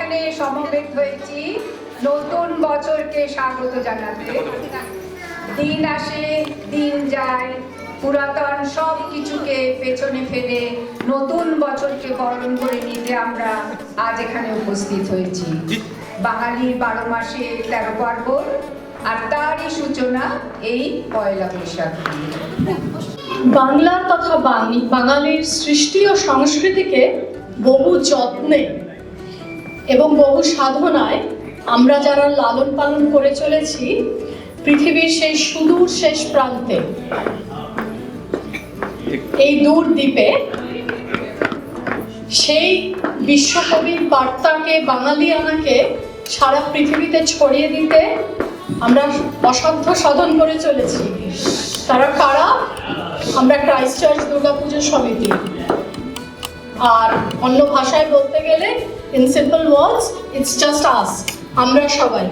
এখানে সমবেত হয়েছি নতুন বছরকে স্বাগত জানাতে। দিন আসে দিন যায়, পুরাতন সব কিছুকে পেছনে ফেলে নতুন বছরকে বরণ করে নিতে আমরা আজ এখানে উপস্থিত হয়েছি। বাঙালির 12 মাসে 13 পার্বণ, আর তারই সূচনা এই পয়লা বৈশাখ। বাংলার তথা বাঙালির সৃষ্টি ও সংস্কৃতিকে বহু যত্নে এবং বহু সাধনায় আমরা যারা লালন পালন করে চলেছি পৃথিবীর সেই সুদূর শেষ প্রান্তে, এই দূর দ্বীপে, সেই বিশ্বকবির বার্তাকে, বাঙালিয়ানাকে সারা পৃথিবীতে ছড়িয়ে দিতে আমরা অসাধ্য সাধন করে চলেছি। তারা কারা? আমরা ক্রাইস্ট চার্চ দুর্গাপুজো সমিতি। আর অন্য ভাষায় বলতে গেলে, in simple words, it's just us, আমরা সবাই।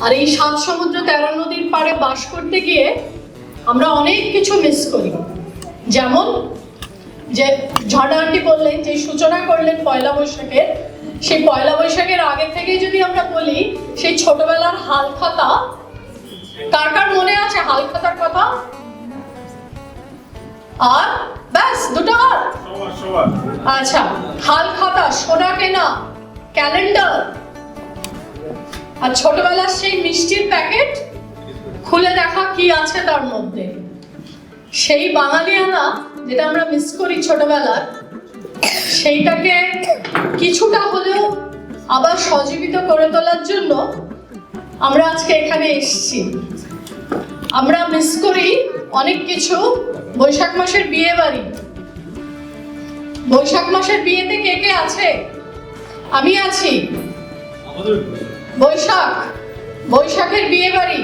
আর এই 7 সমুদ্র 13 নদীর পাড়ে বাস করতে গিয়ে আমরা অনেক কিছু মিস করি। যেমন যে ঝাড়া আন্টি বললেন, যে সূচনা করলেন পয়লা বৈশাখের, সেই পয়লা বৈশাখের আগে থেকে যদি আমরা বলি, সেই ছোটবেলার হালখাতা, কার কার মনে আছে হালখাতার কথা? আর ব্যাস দুটো আর? আচ্ছা, হালখাতা, সোনা কেনা, ক্যালেন্ডার, আর ছোটবেলার সেই মিষ্টির প্যাকেট খুলে দেখা কি আছে তার মধ্যে। সেই বাঙালিয়ানা যেটা আমরা মিস করি ছোটবেলার, সেইটাকে কিছুটা হলেও আবার সজীবিত করে তোলার জন্য আমরা আজকে এখানে এসেছি। আমরা মিস করি অনেক কিছু। বৈশাখ মাসের বিয়ে বাড়ি, বৈশাখ মাসের বিয়েতে কে কে আছে? আমি আছি। বৈশাখের বিয়ে বাড়ি,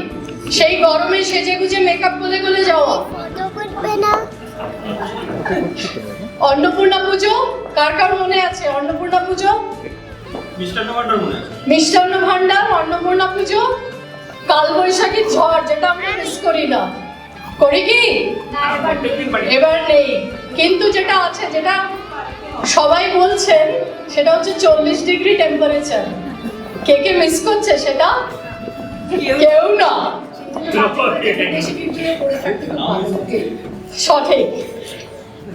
সেই গরমে সেজে গুজে মেকআপ বলে গলে যাওয়া। অন্নপূর্ণা পুজো, কার কার মনে আছে? অন্নপূর্ণা পুজো, মিষ্টান্ন ভান্ডার, অন্নপূর্ণা পুজো, কাল বৈশাখীর ঝড়, যেটা আমরা মিস করি না। করি কি? এবার নেই। কিন্তু যেটা আছে, যেটা সবাই বলছেন, সেটা হচ্ছে 40 ডিগ্রি টেম্পারেচার। কে কে মিস করছে সেটা? কেউ না। সঠিক।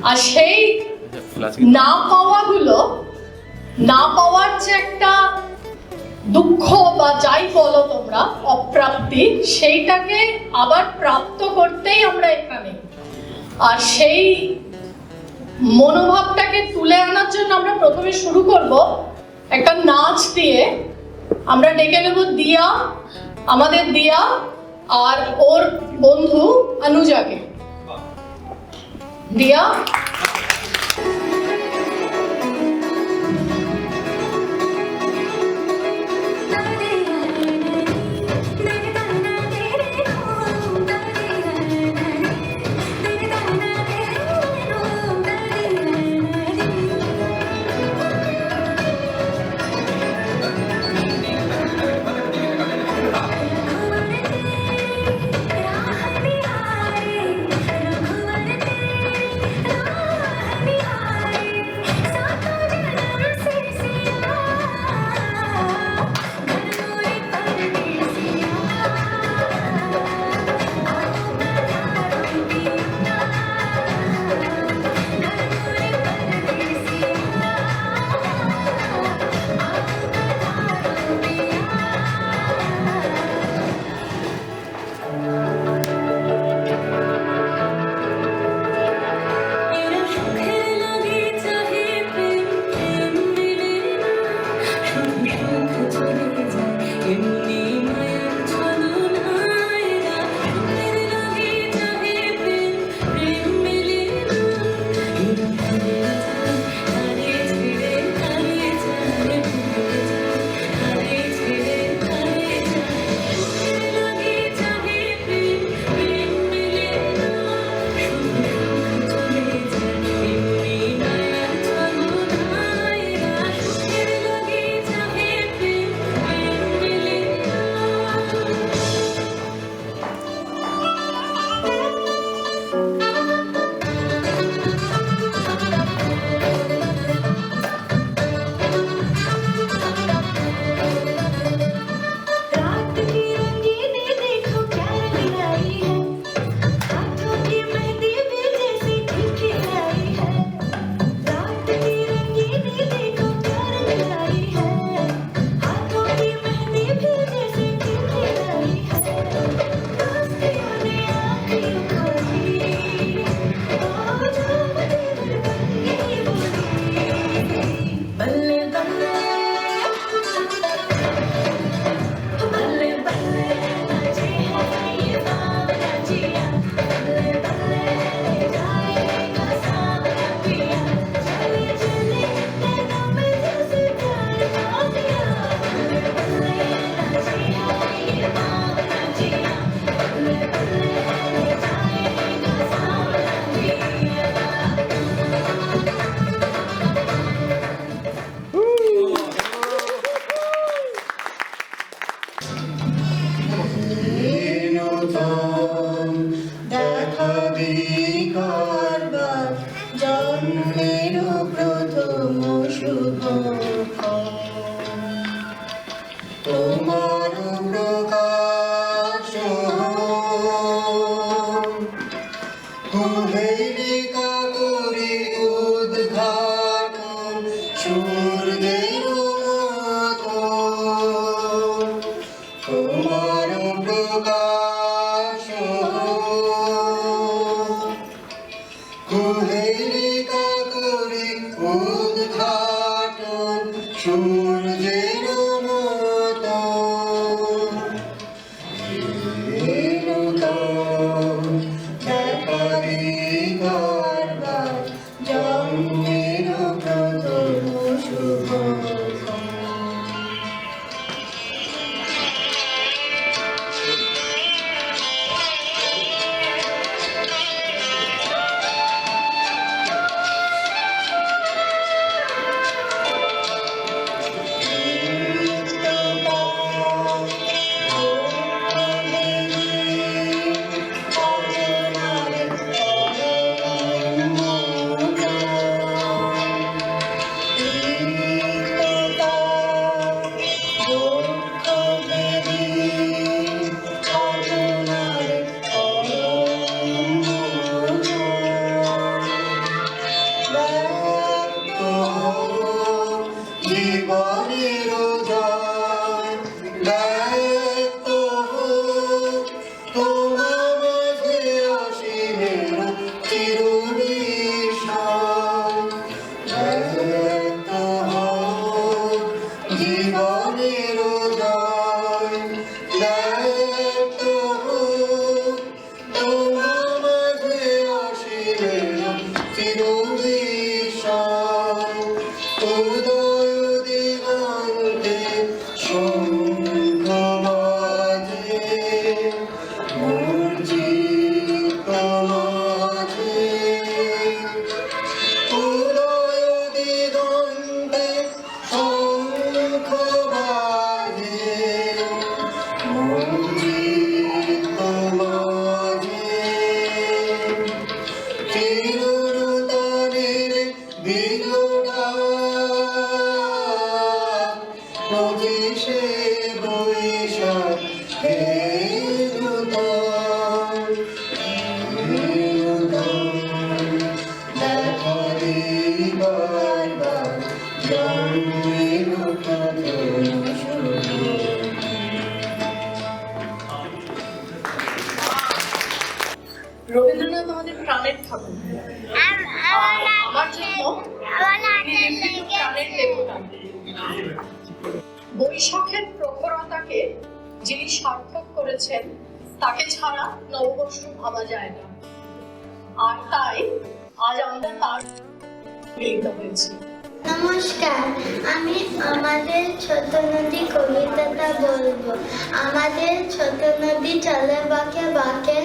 আর সেই না পাওয়ার যে একটা দুঃখ বা যাই বলো তোমরা, অপ্রাপ্তি, সেইটাকে আবার প্রাপ্ত করতেই আমরা এখানে। আর সেই মনোভাবটাকে তুলে আনার জন্য আমরা প্রথমে শুরু করব একটা নাচ দিয়ে। আমরা ডেকে নেব দিয়া, আমাদের দিয়া, আর ওর বন্ধু অনুজাকে। দিয়া, কুহেলিকা করি উদ্ঘাটন সূর্যের মতো জন্মের প্রথম শুভ জীবনের জয় ব্যক্ত হোক তোমার মাঝে অসীমের চিরবিস্ময় ব্যক্ত হোক জীবনের জয় ব্যক্ত হোক তোমার মাঝে অসীমের চিরবিস্ময় উদয় দিগন্তে শঙ্খ বাজে মূর্ছিত মাঝে উদয় দিগন্তে শঙ্খ বাজে মূর্ছিত মাঝে চিরনূতনের বিলোড়া পঁচিশে বৈশাখ হে নূতন দেখা দিবার জন্মের প্রথম শুভ রবীন্দ্রনাথ আমাদের প্রাণের ঠাকুর, আর আমার জন্য তিনি প্রাণের দেবতা। বৈশাখের প্রখরতাকে যিনি সার্থক করেছেন তাকে ছাড়া নববর্ষ ভাবা যায় না, আর তাই আজ আমরা তার মিলিত হয়েছি। নমস্কার, আমি আমাদের ছোট নদী কবিতাটা বলবো। আমাদের ছোট নদী চলে বাঁকে বাঁকে,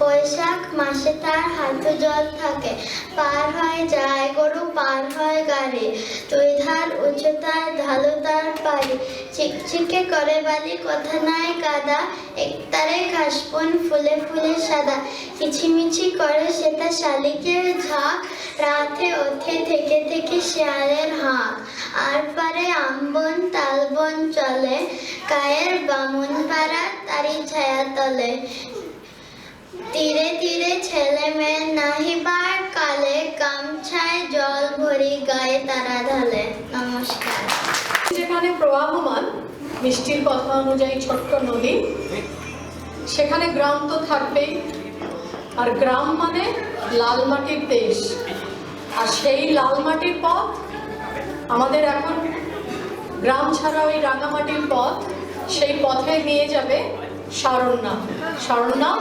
বৈশাখ মাসে তার হাঁটু জল থাকে। পার হয় যায় গরু, পার হয় গাড়ি, দুই ধার উঁচু তার ঢালু তার পাড়ি। চিকচিকে করে বালি, কথা নাই কাদা, একতারে কাশবন ফুলে ফুলে সাদা। কিচিমিচি করে সেটা শালিকের ঝাঁক, রাতে ওঠে থেকে থেকে শিয়ালের হাঁক। আর পারে আমবন তালবন চলে, কায়ের বামুন পাড়া তারি ছায়া তলে। তীরে তীরে ছেলে মেয়ে নাহিবার কালে, গামছায় জল ভরি গায়ে তারা ঢালে। নমস্কার। যেখানে প্রবাহমান মিষ্টির কথা অনুযায়ী ছোট্ট নদী, সেখানে গ্রাম তো থাকবেই, আর গ্রাম মানে লাল মাটির দেশ। আর সেই লাল মাটির পথ আমাদের এখন গ্রাম ছাড়া ওই রাঙামাটির পথ, সেই পথে নিয়ে যাবে শারণ্যা। শারণ্যা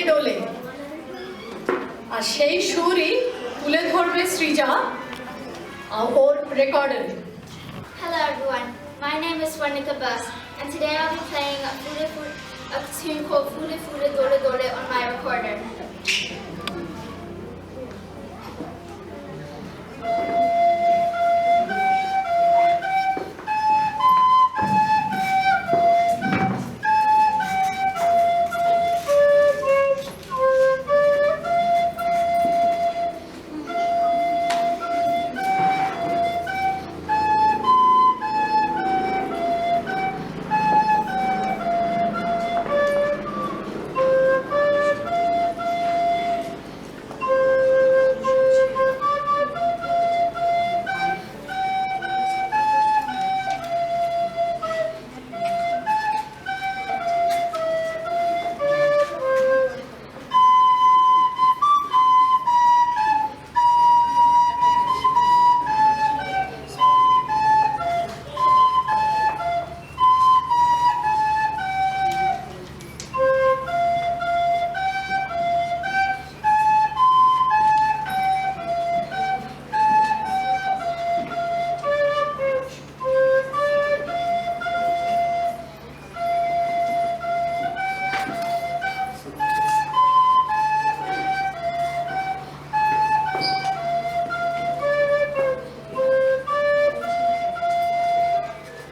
ডোলে। আর সেই সুরই তুলে ধরবে সৃজা ওর রেকর্ডারে। Hello everyone, my name is Swarnika Bas, and today I'll be playing a tune called Fule Fule Dole Dole on my recorder.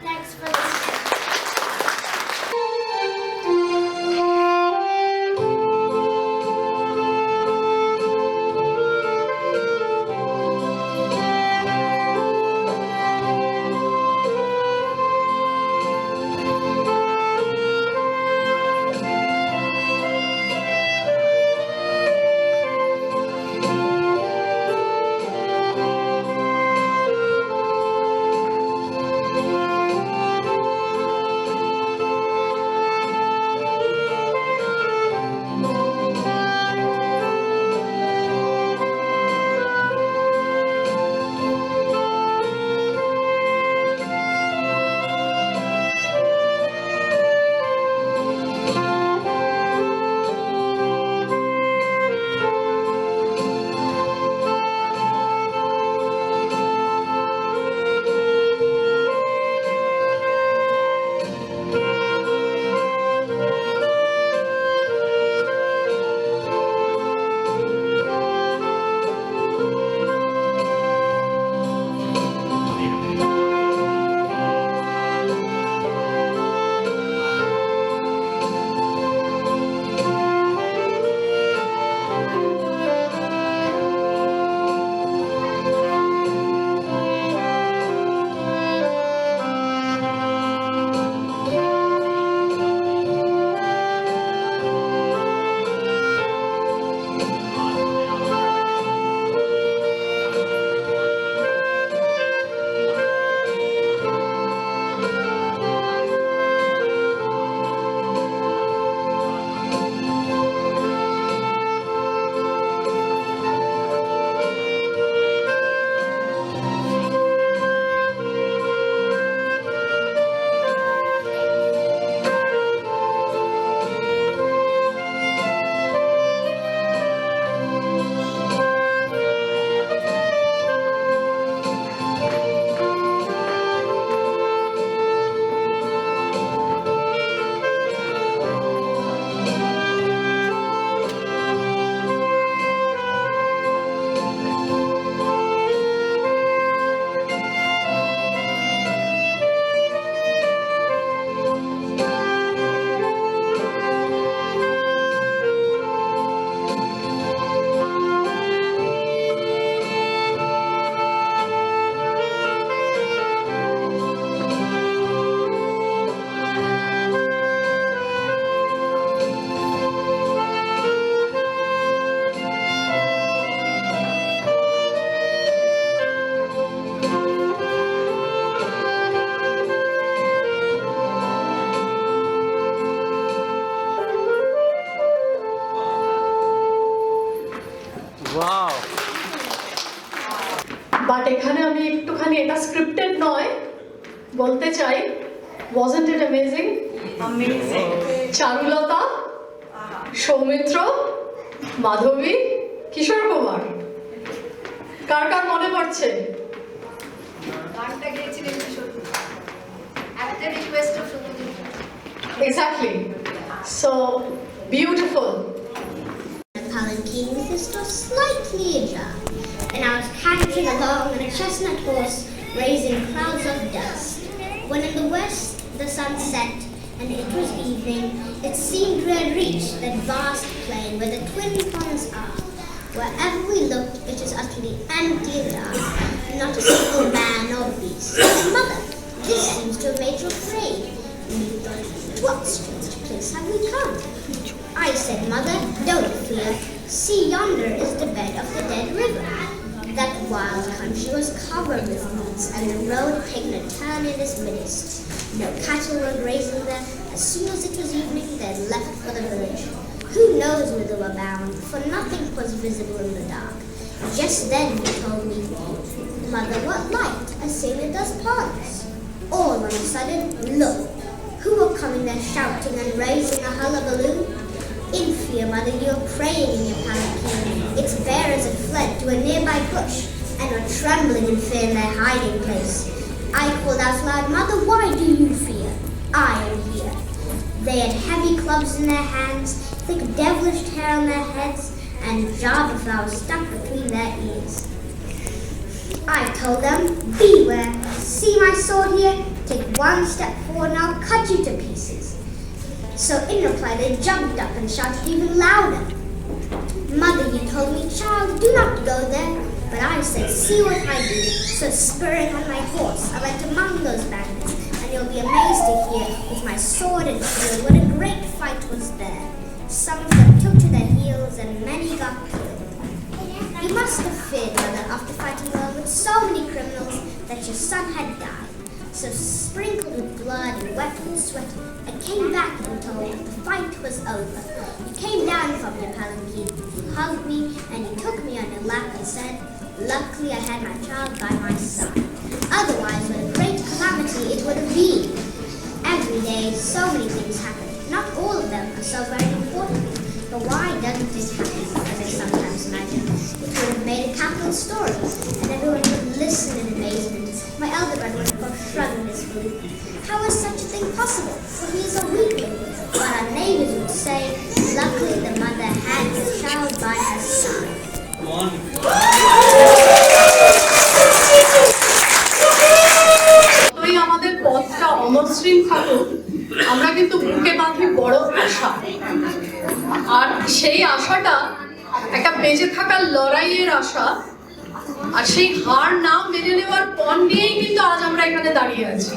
Next for this. But এখানে আমি একটুখানি, এটা স্ক্রিপ্টেড নয়, বলতে চাই, wasn't it amazing? Amazing. Charulata, Soumitra, মাধবী, কিশোর কুমার, কার কার মনে পড়ছে? গানটা গেয়েছিলেন at the request of Sotodip. Exactly. So beautiful. The palanquin was just slightly ajar, and I was cantering along on a chestnut horse, raising clouds of dust. When in the west the sun set, and it was evening, it seemed we had reached that vast plain where the twin ponds are. Wherever we looked, it was utterly empty and dark, not a single man or beast. Mother, this seems to have made you afraid. We thought, to what strange place have we come? I said, Mother, don't fear. See, yonder is the bed of the dead river. That wild country was covered with reeds, and the road had taken a turn in its midst. No cattle were grazing there. As soon as it was evening, they had left for the village. Who knows whither we're bound, for nothing was visible in the dark. Just then he told me, Mother, what light? I seen it does ponds. All on a sudden, look, who were coming there shouting and raising a hullabaloo? In fear, Mother, you were praying in your palanquin. Its bearers had fled to a nearby bush and were trembling in fear in their hiding place. I called out loud, Mother, why do you fear? I am here. They had heavy clubs in their hands, thick devilish hair on their heads, and java flowers stuck between their ears. I told them, beware, see my sword here? Take one step forward and I'll cut you to pieces. So in reply they jumped up and shouted even louder. Mother, you told me, child, do not go there. But I said, see what I do. So spurring on my horse, I went among those bandits, and you'll be amazed to hear, with my sword and shield, what a great fight was there. Some of them took to their heels, and many got killed. You must have feared, Mother, after fighting well with so many criminals, that your son had died. So sprinkled with blood and wet with sweat, I came back and told the fight was over. You came down from your palanquin, you hugged me, and you took me on your lap and said, luckily I had my child by my side. Otherwise, what a great calamity it would have been. Every day, so many things happen. Not all of them are so very important. But why doesn't it happen, as I sometimes imagine? It would have made a capital story, and everyone would listen in amazement. My elder brother would have shrugged his food. How is such a thing possible? For he is a weakling. But our neighbors would say, luckily the mother had the child by her side. যতই আমাদের পথটা অমসৃণ থাকুক, আমরা কিন্তু বুকে বাঁধি বড় আশা। আর সেই আশাটা একটা বেঁচে থাকার লড়াইয়ের আশা, আর সেই হার না মেনে নেওয়ার পণ নিয়েই কিন্তু আজ আমরা এখানে দাঁড়িয়ে আছি।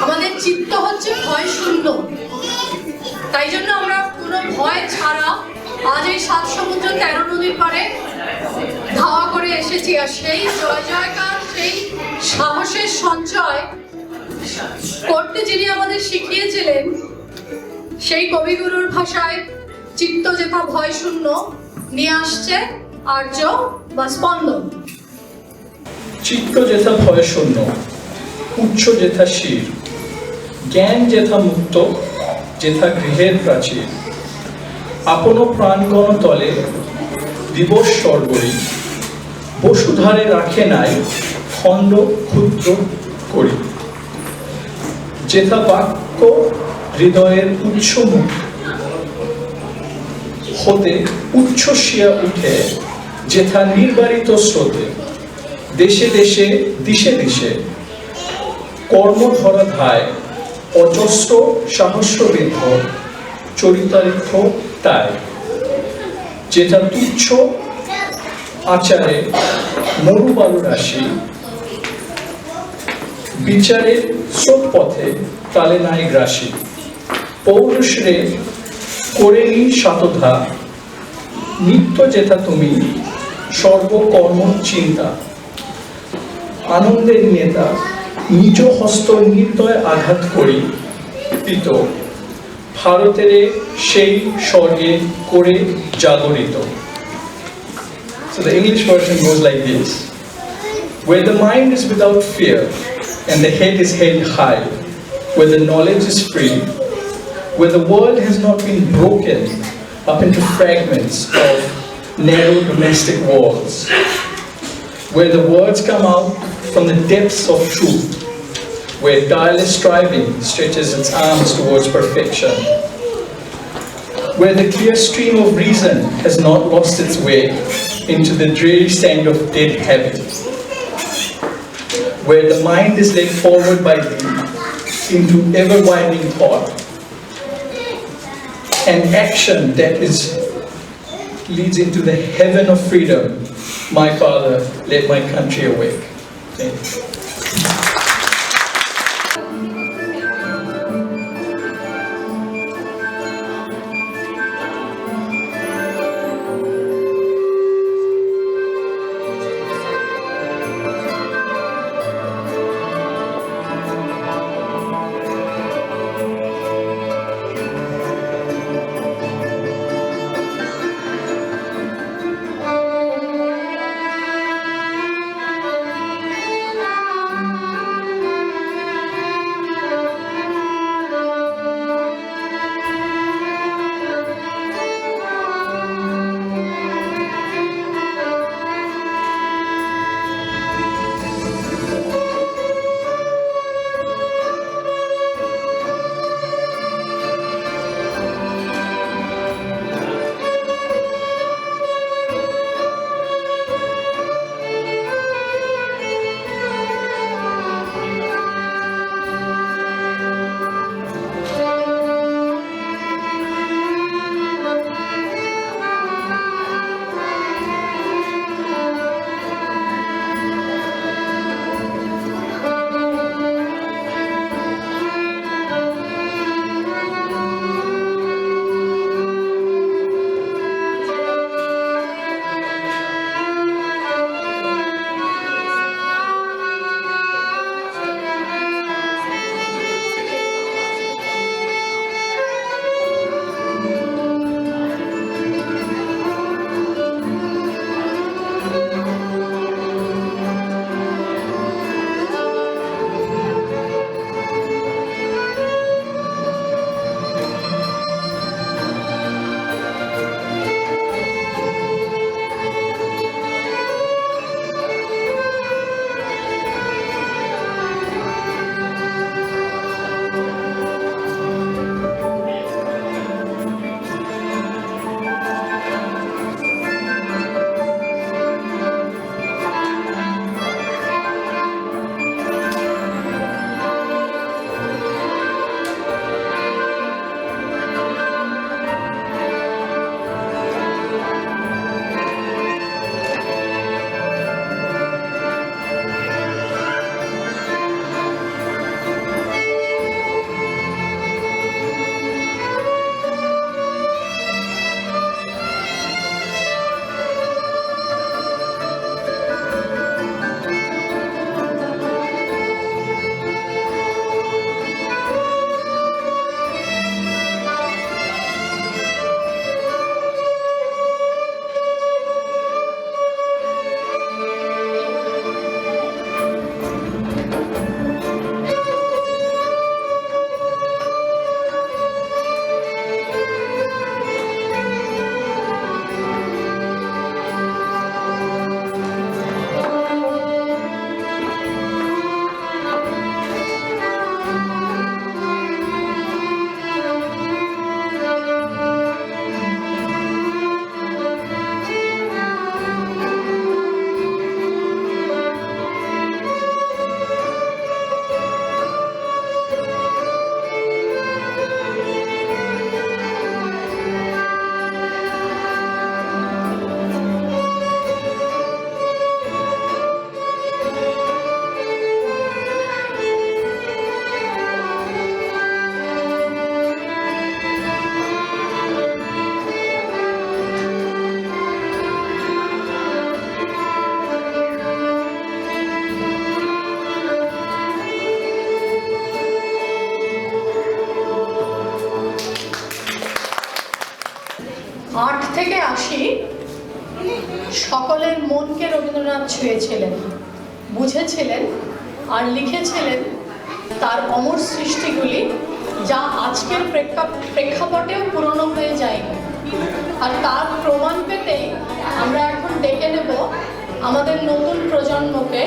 আমাদের চিত্ত হচ্ছে ভয় শূন্য, তাই জন্য আমরা কোনো ভয় ছাড়া আজ এই 7 সমুদ্র 13 নদীর পারে ধাওয়া করে এসেছি। আর সেই জয় জয়কার, সেই সাহসের সঞ্চয় করতে যিনি আমাদের শিখিয়েছিলেন, সেই কবিগুরুর ভাষায় চিত্ত যেথা ভয় শূন্য নিয়ে আসছে আর্য বা স্পন্দন। চিত্ত যেথা ভয় শূন্য, উচ্চ যেথা শির, জ্ঞান যেথা মুক্ত, যেথা গৃহের প্রাচীর, আপন প্রাণগণ তলে দিবস সর্বরি, বসুধারে রাখে নাই খণ্ড ক্ষুদ্র করি। যেথা বাক্য হৃদয়ের উচ্চ মুখ হতে উচ্ছ্বসিয়া উঠে, যেথা নির্বারিত স্রোতে, দেশে দেশে দিশে দিশে কর্মধরা ধায়, অজস্র সাহস্রবিদ্ধ চরিতারিক্ষ তাই। যেথা তুচ্ছ আচারে মরুবালু রাশি, বিচারে স্রোত পথে তালে নাই গ্রাসী। পৌরুষ রে করেনি শতধা, নিত্য যেথা তুমি সর্বকর্ম চিন্তা। আনন্দের নেতা নিজ হস্ত নির্দয় আঘাত করি, পিত ভারতের সেই স্বর্গে করে জাগরিত। So the English version goes like this: where the mind is without fear and the head is held high, where the knowledge is free, where the world has not been broken up into fragments of narrow domestic walls, where the words come out from the depths of truth, where tireless striving stretches its arms towards perfection, where the clear stream of reason has not lost its way into the dreary sand of dead habit, where the mind is led forward by thee into ever-widening thought, and action that leads into the heaven of freedom. My Father, let my country awake. Thank you. থেকে আসি, সকলের মনকে রবীন্দ্রনাথ ছুঁয়েছিলেন, বুঝেছিলেন আর লিখেছিলেন তার অমর সৃষ্টিগুলি যা আজকের প্রেক্ষাপটেও পুরনো হয়ে যায়নি। আর তার প্রমাণ পেতে আমরা এখন ডেকে নেব আমাদের নতুন প্রজন্মকে।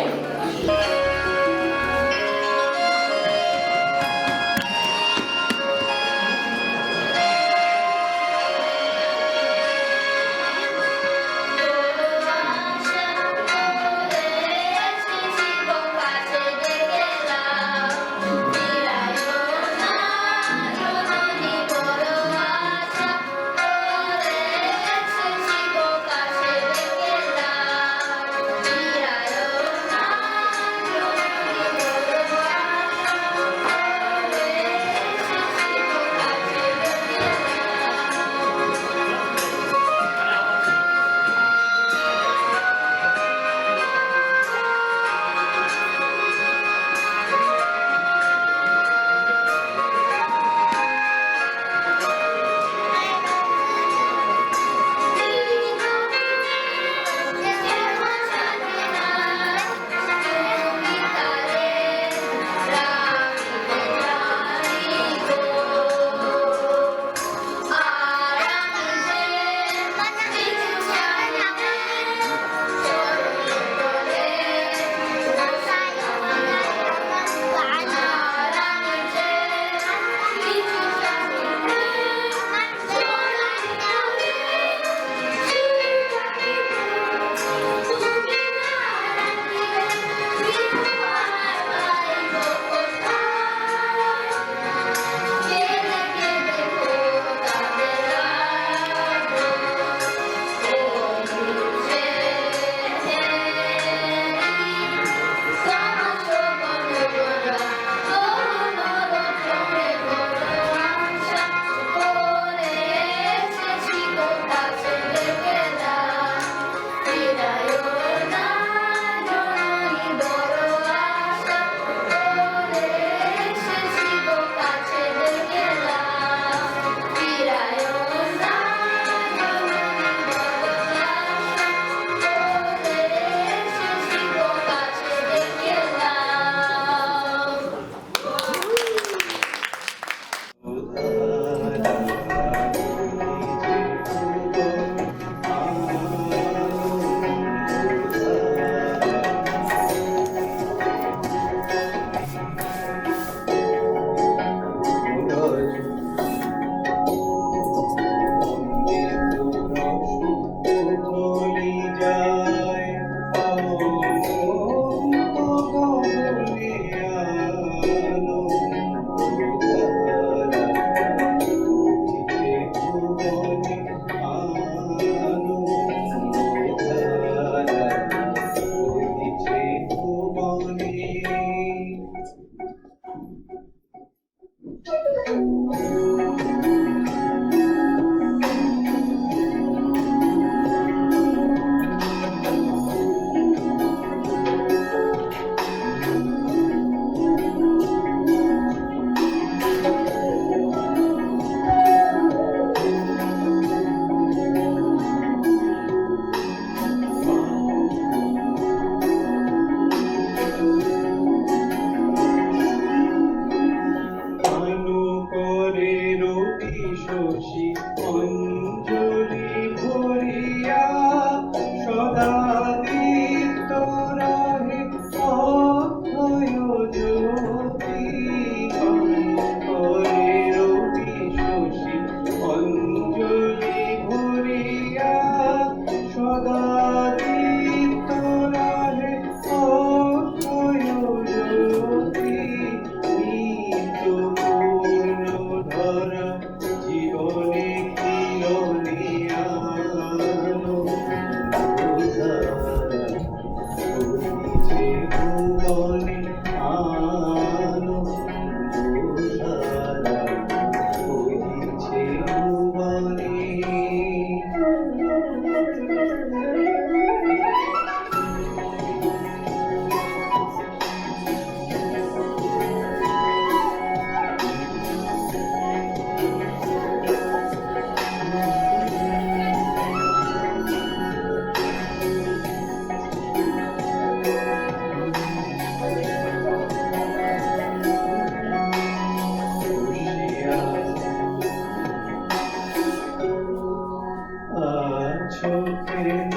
কেন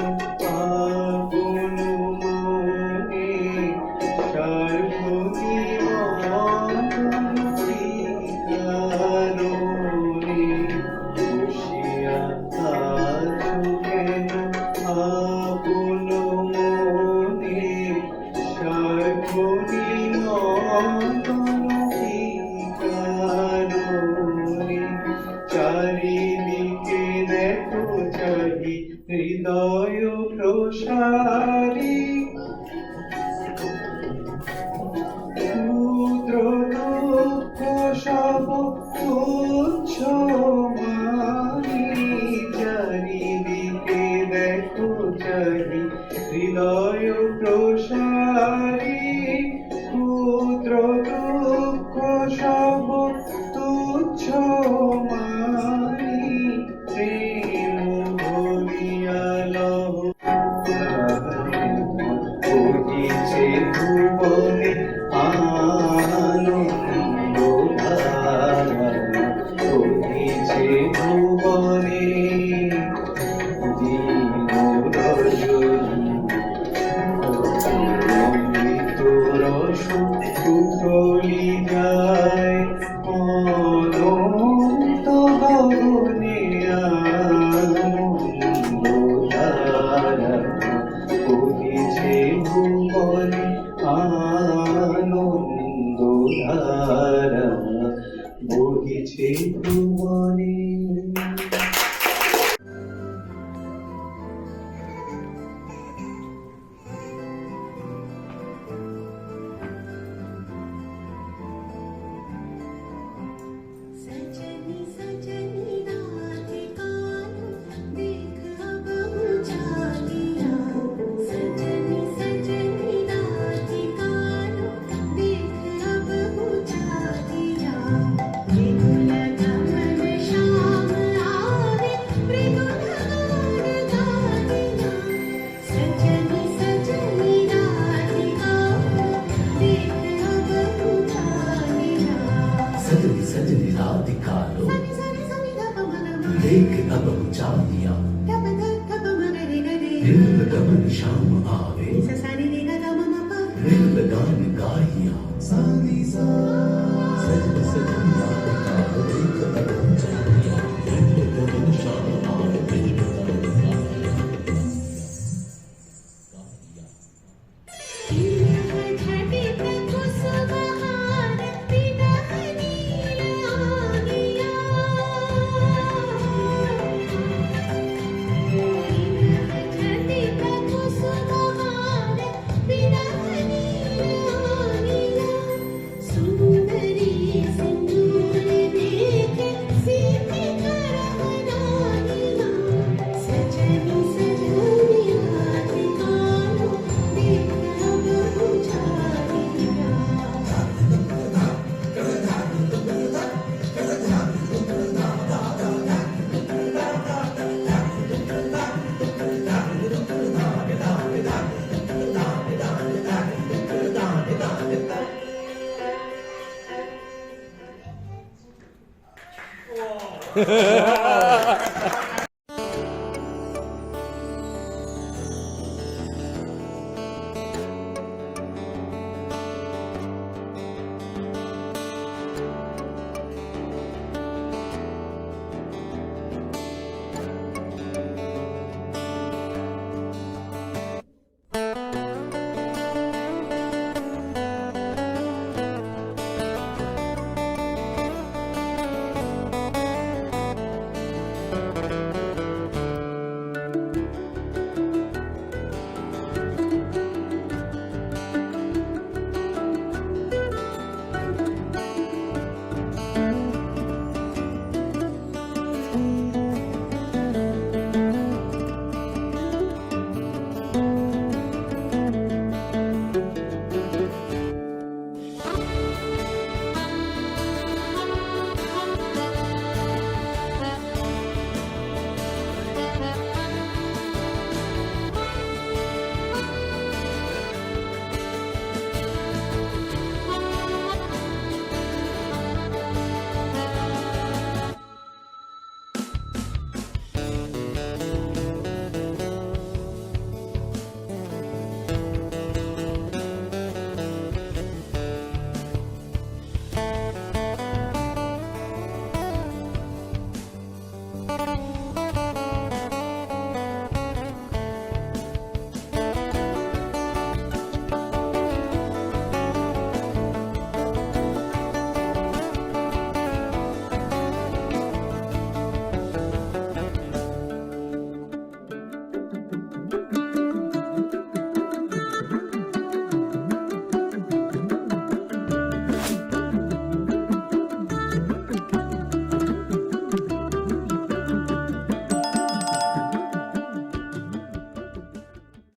আপন মনে সার্বজনীন কারণে বসিয়া আছো কেন আপন মনে সার্বজনীন কারণে চারিদিকে দেখো চাহি হৃদয় প্রসারী ক্ষুদ্র দুঃখ সব তুচ্ছ মানি চারিদিকে দেখো চাহি হৃদয় প্রসারী ক্ষুদ্র দুঃখ সব তুচ্ছ মানি প্রেম ভরিয়া লহ উঠিছে ভুবনে আনন্দ ধারা উঠিছে ভুবনে দীন রজনী অমৃত রস উতলি যায় অনন্ত গগনে আনন্দ ধারা উঠিছে ভুবনে আনন্দ ধারা বহিছে ভুবনে। सजनी सजनी रात कालो देख अब उजालिया सजनी सजनी रात कालो देख अब उजालिया मृदुल गमन श्याम आवे मृदुल गान गालिया सजनी सजनी रात कालो देख अब उजालिया सजनी सजनी रात कालो देख अब उजालिया मृदुल गमन श्याम आवे मृदुल गान गाहिया सजनी सजनी रात कालो देख अब उजालिया मृदुल गमन श्याम आवे मृदुल गान गाहिया घटित कुसुमहार विदहनी आगिया घटित कुसुमहार विदहनी आगिया सुंदरी सिंदूर देखे सीते करवनानिया सजनी सजनी रात कालो देख अब उजालिया Ha ha ha!